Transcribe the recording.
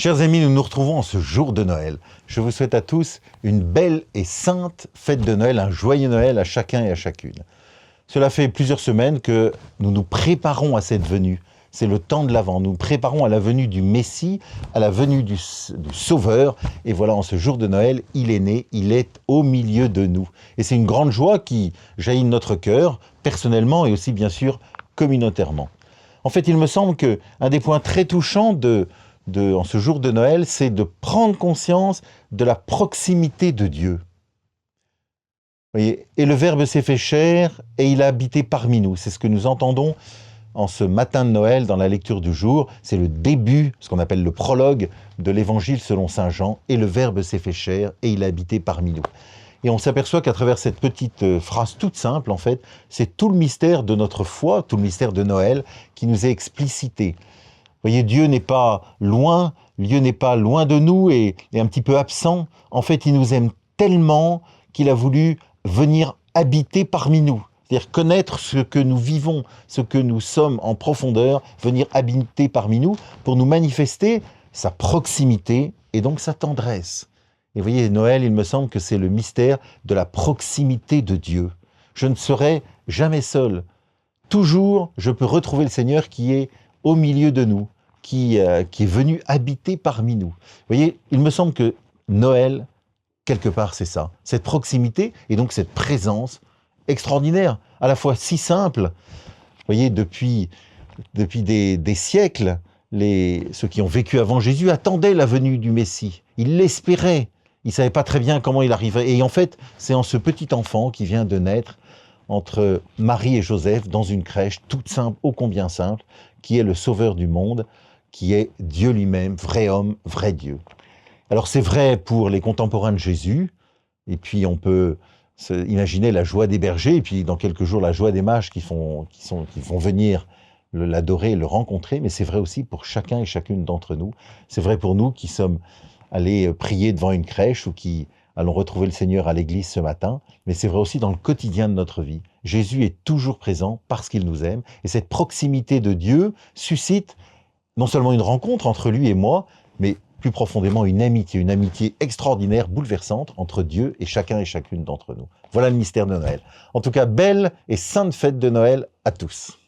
Chers amis, nous nous retrouvons en ce jour de Noël. Je vous souhaite à tous une belle et sainte fête de Noël, un joyeux Noël à chacun et à chacune. Cela fait plusieurs semaines que nous nous préparons à cette venue. C'est le temps de l'Avent. Nous nous préparons à la venue du Messie, à la venue du Sauveur. Et voilà, en ce jour de Noël, il est né, il est au milieu de nous. Et c'est une grande joie qui jaillit de notre cœur, personnellement et aussi, bien sûr, communautairement. En fait, il me semble qu'un des points très touchants en ce jour de Noël, c'est de prendre conscience de la proximité de Dieu. Vous voyez, et le Verbe s'est fait chair et il a habité parmi nous. C'est ce que nous entendons en ce matin de Noël dans la lecture du jour. C'est le début, ce qu'on appelle le prologue de l'Évangile selon saint Jean. Et le Verbe s'est fait chair et il a habité parmi nous. Et on s'aperçoit qu'à travers cette petite phrase toute simple, en fait, c'est tout le mystère de notre foi, tout le mystère de Noël qui nous est explicité. Vous voyez, Dieu n'est pas loin, Dieu n'est pas loin de nous et un petit peu absent. En fait, il nous aime tellement qu'il a voulu venir habiter parmi nous. C'est-à-dire connaître ce que nous vivons, ce que nous sommes en profondeur, venir habiter parmi nous pour nous manifester sa proximité et donc sa tendresse. Et vous voyez, Noël, il me semble que c'est le mystère de la proximité de Dieu. Je ne serai jamais seul. Toujours, je peux retrouver le Seigneur qui est au milieu de nous, qui est venu habiter parmi nous. Vous voyez, il me semble que Noël, quelque part, c'est ça. Cette proximité et donc cette présence extraordinaire, à la fois si simple. Vous voyez, depuis des siècles, ceux qui ont vécu avant Jésus attendaient la venue du Messie. Ils l'espéraient. Ils ne savaient pas très bien comment il arriverait. Et en fait, c'est en ce petit enfant qui vient de naître entre Marie et Joseph dans une crèche toute simple, ô combien simple, qui est le Sauveur du monde, qui est Dieu lui-même, vrai homme, vrai Dieu. Alors c'est vrai pour les contemporains de Jésus, et puis on peut imaginer la joie des bergers, et puis dans quelques jours la joie des mages qui vont venir l'adorer, le rencontrer, mais c'est vrai aussi pour chacun et chacune d'entre nous. C'est vrai pour nous qui sommes allés prier devant une crèche ou qui allons retrouver le Seigneur à l'église ce matin, mais c'est vrai aussi dans le quotidien de notre vie. Jésus est toujours présent parce qu'il nous aime, et cette proximité de Dieu suscite non seulement une rencontre entre lui et moi, mais plus profondément une amitié extraordinaire, bouleversante entre Dieu et chacune d'entre nous. Voilà le mystère de Noël. En tout cas, belle et sainte fête de Noël à tous.